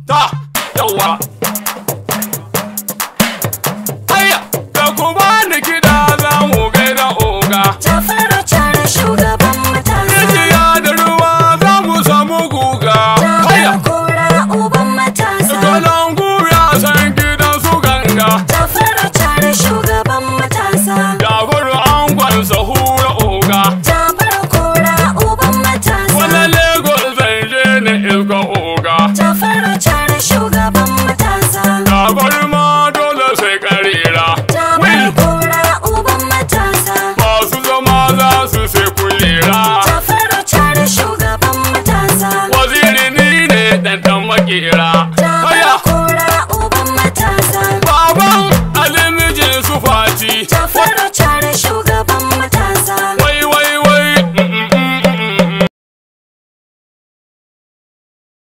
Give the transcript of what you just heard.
ta yawa ayya ka ku bani kiɗa za mu gaida oga Jafaru Chara shugaban matasa. rijiya da ruwa za mu samu guga Jafaru Kura uban matasa. kalangu ya san gidan su ganga Jafaru Chara shugaban matasa. Jafaru angon sahura oga Jafaru Kura uban matasa. wani Lagos zai je ne iska oga Jafaru Chara shugaban matasa. Jafaru ma dole sai karera Jafaru Kura uban matasa. masu zama za su sai kulera Jafaru Chara shugaban matasa. waziri ni ne ɗan makera